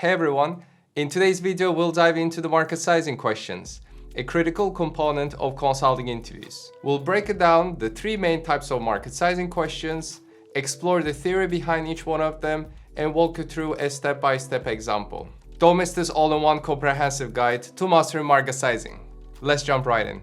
Hey everyone, in today's video we'll dive into the market sizing questions, a critical component of consulting interviews. We'll break it down the three main types of market sizing questions, explore the theory behind each one of them, and walk you through a step-by-step example. Don't miss this all-in-one comprehensive guide to mastering market sizing. Let's jump right in.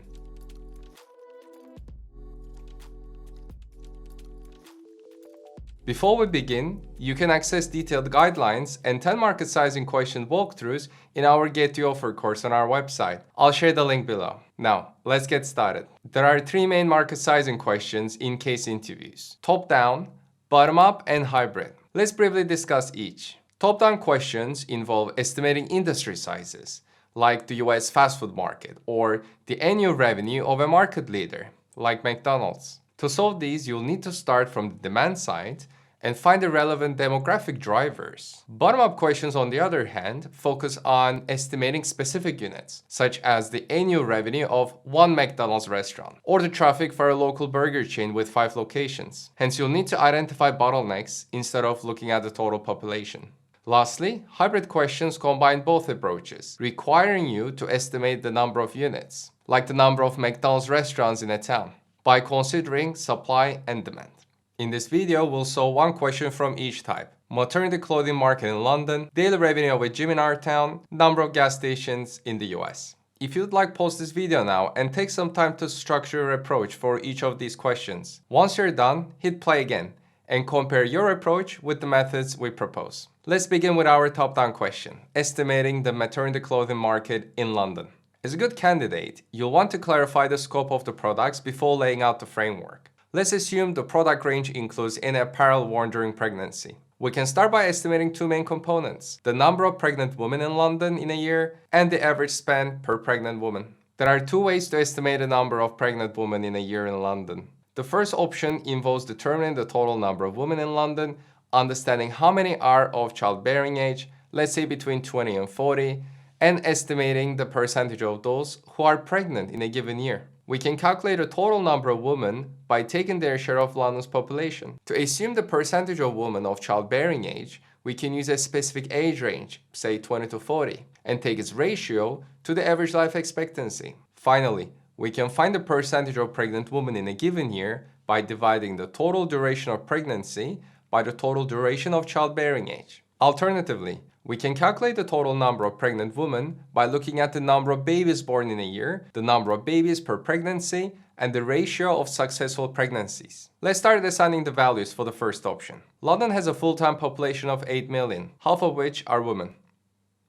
Before we begin, you can access detailed guidelines and 10 market sizing question walkthroughs in our Get the Offer course on our website. I'll share the link below. Now, let's get started. There are three main market sizing questions in case interviews: top-down, bottom-up, and hybrid. Let's briefly discuss each. Top-down questions involve estimating industry sizes, like the US fast food market, or the annual revenue of a market leader, like McDonald's. To solve these, you'll need to start from the demand side and find the relevant demographic drivers. Bottom-up questions, on the other hand, focus on estimating specific units, such as the annual revenue of one McDonald's restaurant, or the traffic for a local burger chain with 5 locations. Hence, you'll need to identify bottlenecks instead of looking at the total population. Lastly, hybrid questions combine both approaches, requiring you to estimate the number of units, like the number of McDonald's restaurants in a town, by considering supply and demand. In this video, we'll solve one question from each type: maternity clothing market in London, daily revenue of a gym in our town, number of gas stations in the US. If you'd like, pause this video now and take some time to structure your approach for each of these questions. Once you're done, hit play again and compare your approach with the methods we propose. Let's begin with our top-down question, estimating the maternity clothing market in London. As a good candidate, you'll want to clarify the scope of the products before laying out the framework. Let's assume the product range includes any apparel worn during pregnancy. We can start by estimating two main components: the number of pregnant women in London in a year and the average spend per pregnant woman. There are two ways to estimate the number of pregnant women in a year in London. The first option involves determining the total number of women in London, understanding how many are of childbearing age, let's say between 20 and 40, and estimating the percentage of those who are pregnant in a given year. We can calculate the total number of women by taking their share of London's population. To assume the percentage of women of childbearing age, we can use a specific age range, say 20 to 40, and take its ratio to the average life expectancy. Finally, we can find the percentage of pregnant women in a given year by dividing the total duration of pregnancy by the total duration of childbearing age. Alternatively, we can calculate the total number of pregnant women by looking at the number of babies born in a year, the number of babies per pregnancy, and the ratio of successful pregnancies. Let's start assigning the values for the first option. London has a full-time population of 8 million, half of which are women.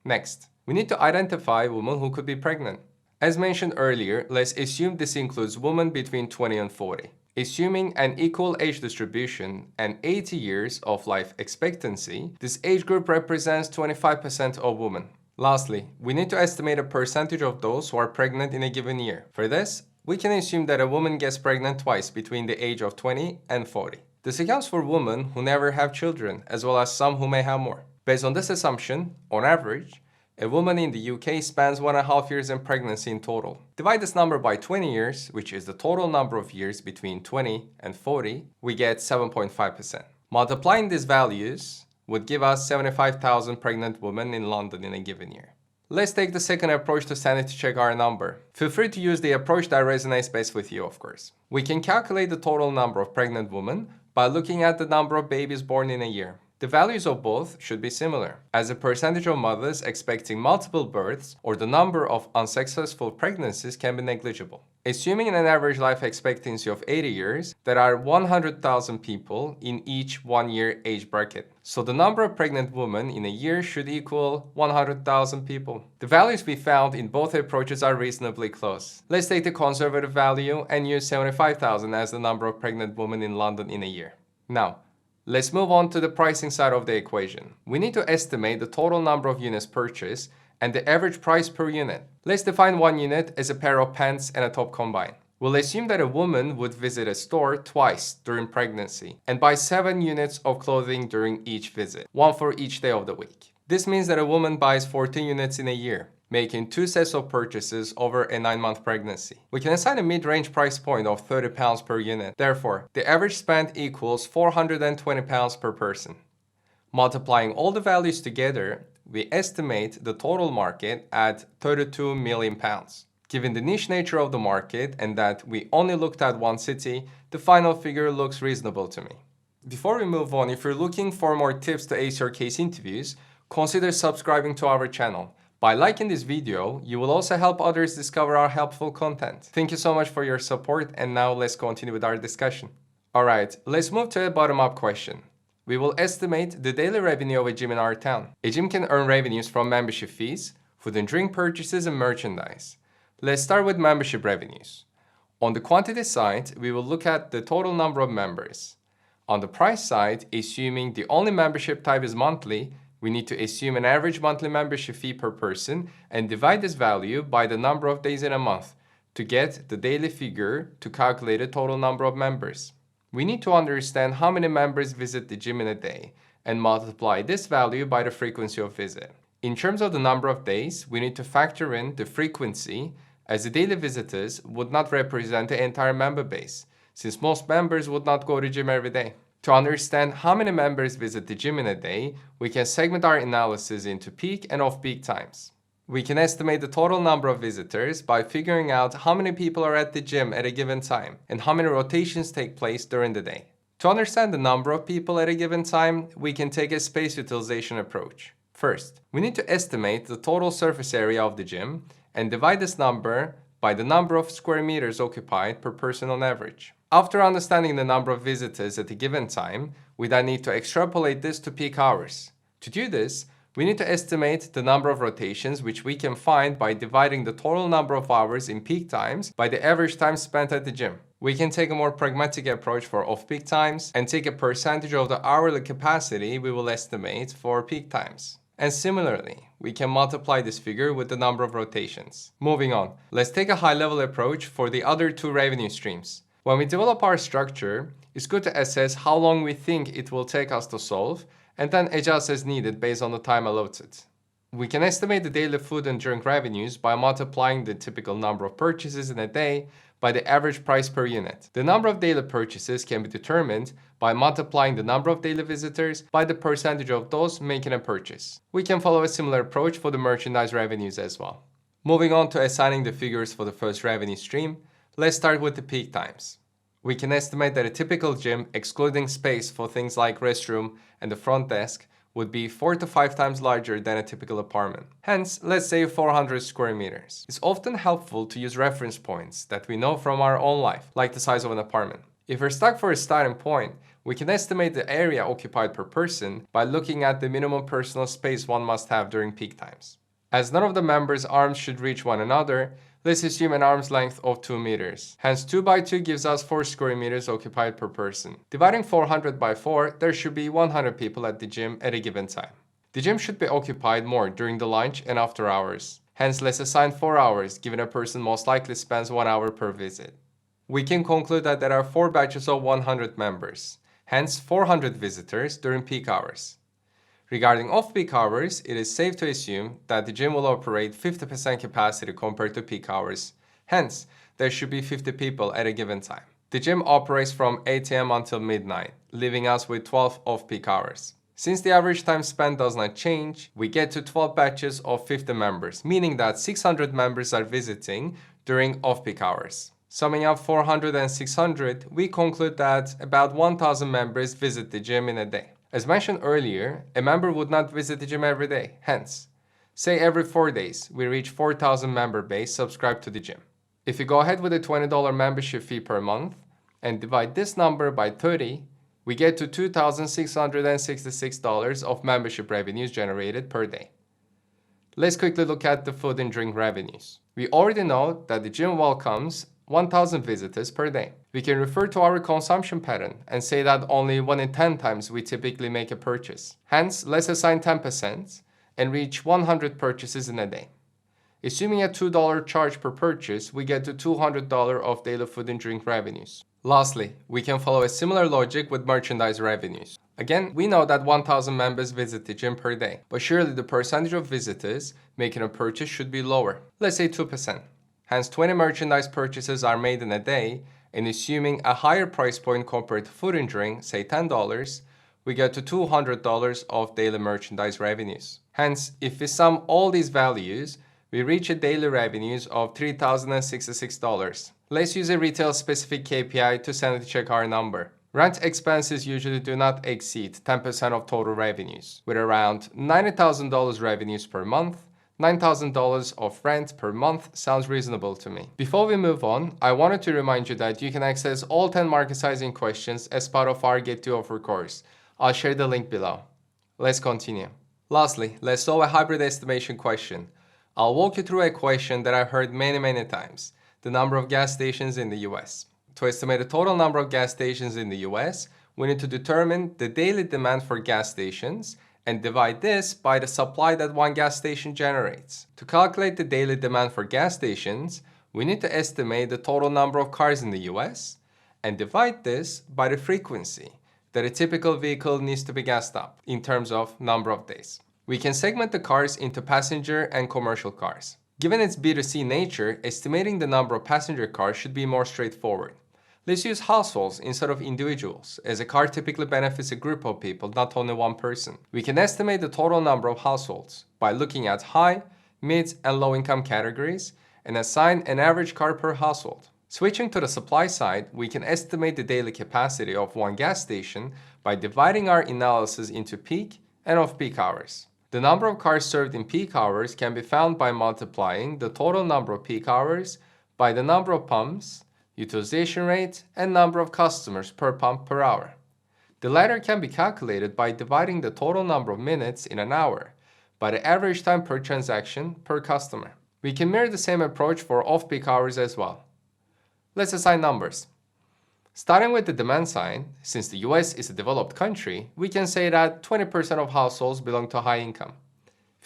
Next, we need to identify women who could be pregnant. As mentioned earlier, let's assume this includes women between 20 and 40. Assuming an equal age distribution and 80 years of life expectancy, this age group represents 25% of women. Lastly, we need to estimate a percentage of those who are pregnant in a given year. For this, we can assume that a woman gets pregnant twice between the age of 20 and 40. This accounts for women who never have children, as well as some who may have more. Based on this assumption, on average, a woman in the UK spends 1.5 years in pregnancy in total. Divide this number by 20 years, which is the total number of years between 20 and 40, we get 7.5%. Multiplying these values would give us 75,000 pregnant women in London in a given year. Let's take the second approach to sanity check our number. Feel free to use the approach that resonates best with you, of course. We can calculate the total number of pregnant women by looking at the number of babies born in a year. The values of both should be similar, as the percentage of mothers expecting multiple births or the number of unsuccessful pregnancies can be negligible. Assuming an average life expectancy of 80 years, there are 100,000 people in each 1-year age bracket. So the number of pregnant women in a year should equal 100,000 people. The values we found in both approaches are reasonably close. Let's take the conservative value and use 75,000 as the number of pregnant women in London in a year. Now, let's move on to the pricing side of the equation. We need to estimate the total number of units purchased and the average price per unit. Let's define one unit as a pair of pants and a top combined. We'll assume that a woman would visit a store twice during pregnancy and buy 7 units of clothing during each visit, one for each day of the week. This means that a woman buys 14 units in a year, making 2 sets of purchases over a 9-month pregnancy. We can assign a mid-range price point of £30 per unit. Therefore, the average spend equals £420 per person. Multiplying all the values together, we estimate the total market at £32 million. Given the niche nature of the market and that we only looked at one city, the final figure looks reasonable to me. Before we move on, if you're looking for more tips to ace your case interviews, consider subscribing to our channel. By liking this video, you will also help others discover our helpful content. Thank you so much for your support, and now let's continue with our discussion. Alright, let's move to a bottom-up question. We will estimate the daily revenue of a gym in our town. A gym can earn revenues from membership fees, food and drink purchases, and merchandise. Let's start with membership revenues. On the quantity side, we will look at the total number of members. On the price side, assuming the only membership type is monthly, we need to assume an average monthly membership fee per person and divide this value by the number of days in a month to get the daily figure to calculate the total number of members. We need to understand how many members visit the gym in a day and multiply this value by the frequency of visit. In terms of the number of days, we need to factor in the frequency, as the daily visitors would not represent the entire member base, since most members would not go to the gym every day. To understand how many members visit the gym in a day, we can segment our analysis into peak and off-peak times. We can estimate the total number of visitors by figuring out how many people are at the gym at a given time and how many rotations take place during the day. To understand the number of people at a given time, we can take a space utilization approach. First, we need to estimate the total surface area of the gym and divide this number by the number of square meters occupied per person on average. After understanding the number of visitors at a given time, we then need to extrapolate this to peak hours. To do this, we need to estimate the number of rotations, which we can find by dividing the total number of hours in peak times by the average time spent at the gym. We can take a more pragmatic approach for off-peak times and take a percentage of the hourly capacity we will estimate for peak times. And similarly, we can multiply this figure with the number of rotations. Moving on, let's take a high-level approach for the other two revenue streams. When we develop our structure, it's good to assess how long we think it will take us to solve and then adjust as needed based on the time allotted. We can estimate the daily food and drink revenues by multiplying the typical number of purchases in a day by the average price per unit. The number of daily purchases can be determined by multiplying the number of daily visitors by the percentage of those making a purchase. We can follow a similar approach for the merchandise revenues as well. Moving on to assigning the figures for the first revenue stream, let's start with the peak times. We can estimate that a typical gym, excluding space for things like restroom and the front desk, would be 4 to 5 times larger than a typical apartment. Hence, let's say 400 square meters. It's often helpful to use reference points that we know from our own life, like the size of an apartment. If we're stuck for a starting point, we can estimate the area occupied per person by looking at the minimum personal space one must have during peak times. As none of the members' arms should reach one another, let's assume an arm's length of 2 meters. Hence 2 by 2 gives us 4 square meters occupied per person. Dividing 400 by 4, there should be 100 people at the gym at a given time. The gym should be occupied more during the lunch and after hours. Hence let's assign 4 hours, given a person most likely spends 1 hour per visit. We can conclude that there are 4 batches of 100 members. Hence 400 visitors during peak hours. Regarding off-peak hours, it is safe to assume that the gym will operate 50% capacity compared to peak hours. Hence, there should be 50 people at a given time. The gym operates from 8 a.m. until midnight, leaving us with 12 off-peak hours. Since the average time spent does not change, we get to 12 batches of 50 members, meaning that 600 members are visiting during off-peak hours. Summing up 400 and 600, we conclude that about 1,000 members visit the gym in a day. As mentioned earlier, a member would not visit the gym every day. Hence, say every 4 days, we reach 4,000 member base subscribed to the gym. If we go ahead with a $20 membership fee per month and divide this number by 30, we get to $2,666 of membership revenues generated per day. Let's quickly look at the food and drink revenues. We already know that the gym welcomes 1,000 visitors per day. We can refer to our consumption pattern and say that only 1 in 10 times we typically make a purchase. Hence, let's assign 10% and reach 100 purchases in a day. Assuming a $2 charge per purchase, we get to $200 of daily food and drink revenues. Lastly, we can follow a similar logic with merchandise revenues. Again, we know that 1,000 members visit the gym per day, but surely the percentage of visitors making a purchase should be lower. Let's say 2%. Hence, 20 merchandise purchases are made in a day, and assuming a higher price point compared to food and drink, say $10, we get to $200 of daily merchandise revenues. Hence, if we sum all these values, we reach a daily revenues of $3,066. Let's use a retail specific KPI to sanity check our number. Rent expenses usually do not exceed 10% of total revenues, with around $90,000 revenues per month. $9,000 of rent per month sounds reasonable to me. Before we move on, I wanted to remind you that you can access all 10 market sizing questions as part of our Get to Offer course. I'll share the link below. Let's continue. Lastly, let's solve a hybrid estimation question. I'll walk you through a question that I've heard many times: the number of gas stations in the US. To estimate the total number of gas stations in the US, we need to determine the daily demand for gas stations and divide this by the supply that one gas station generates. To calculate the daily demand for gas stations, we need to estimate the total number of cars in the US and divide this by the frequency that a typical vehicle needs to be gassed up in terms of number of days. We can segment the cars into passenger and commercial cars. Given its B2C nature, estimating the number of passenger cars should be more straightforward. Let's use households instead of individuals, as a car typically benefits a group of people, not only one person. We can estimate the total number of households by looking at high, mid, and low income categories and assign an average car per household. Switching to the supply side, we can estimate the daily capacity of one gas station by dividing our analysis into peak and off-peak hours. The number of cars served in peak hours can be found by multiplying the total number of peak hours by the number of pumps, utilization rate, and number of customers per pump per hour. The latter can be calculated by dividing the total number of minutes in an hour by the average time per transaction per customer. We can mirror the same approach for off-peak hours as well. Let's assign numbers. Starting with the demand side, since the US is a developed country, we can say that 20% of households belong to high income,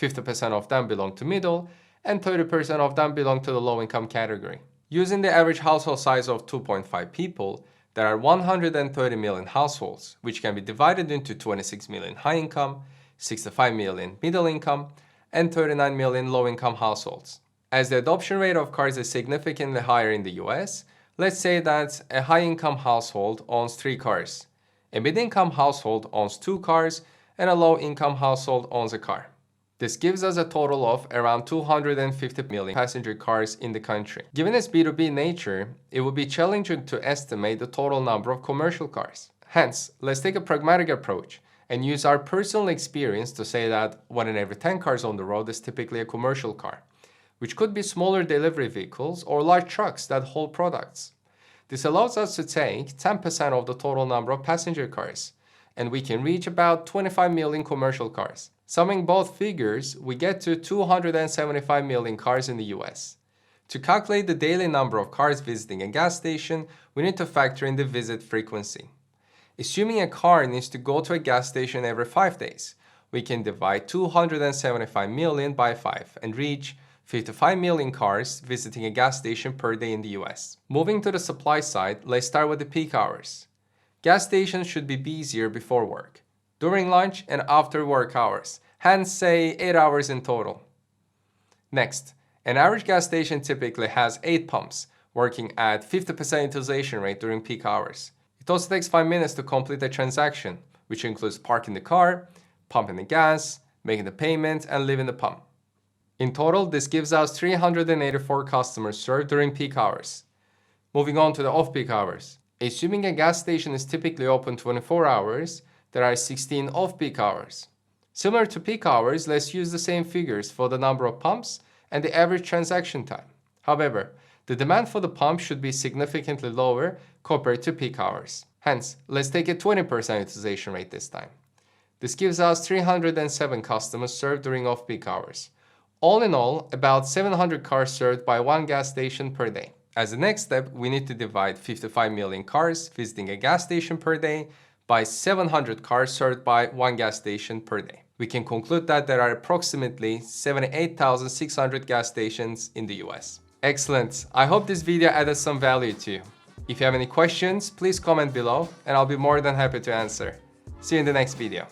50% of them belong to middle, and 30% of them belong to the low income category. Using the average household size of 2.5 people, there are 130 million households, which can be divided into 26 million high income, 65 million middle income, and 39 million low income households. As the adoption rate of cars is significantly higher in the US, let's say that a high income household owns 3 cars, a mid income household owns 2 cars, and a low income household owns a car. This gives us a total of around 250 million passenger cars in the country. Given its B2B nature, it would be challenging to estimate the total number of commercial cars. Hence, let's take a pragmatic approach and use our personal experience to say that 1 in every 10 cars on the road is typically a commercial car, which could be smaller delivery vehicles or large trucks that haul products. This allows us to take 10% of the total number of passenger cars, and we can reach about 25 million commercial cars. Summing both figures, we get to 275 million cars in the US. To calculate the daily number of cars visiting a gas station, we need to factor in the visit frequency. Assuming a car needs to go to a gas station every 5 days, we can divide 275 million by 5 and reach 55 million cars visiting a gas station per day in the US. Moving to the supply side, let's start with the peak hours. Gas stations should be busier before work, during lunch, and after work hours, hence say 8 hours in total. Next, an average gas station typically has 8 pumps, working at 50% utilization rate during peak hours. It also takes 5 minutes to complete a transaction, which includes parking the car, pumping the gas, making the payment, and leaving the pump. In total, this gives us 384 customers served during peak hours. Moving on to the off-peak hours. Assuming a gas station is typically open 24 hours, there are 16 off-peak hours. Similar to peak hours, let's use the same figures for the number of pumps and the average transaction time. However, the demand for the pump should be significantly lower compared to peak hours. Hence, let's take a 20% utilization rate this time. This gives us 307 customers served during off-peak hours. All in all, about 700 cars served by one gas station per day. As the next step, we need to divide 55 million cars visiting a gas station per day by 700 cars served by one gas station per day. We can conclude that there are approximately 78,600 gas stations in the US. Excellent. I hope this video added some value to you. If you have any questions, please comment below and I'll be more than happy to answer. See you in the next video.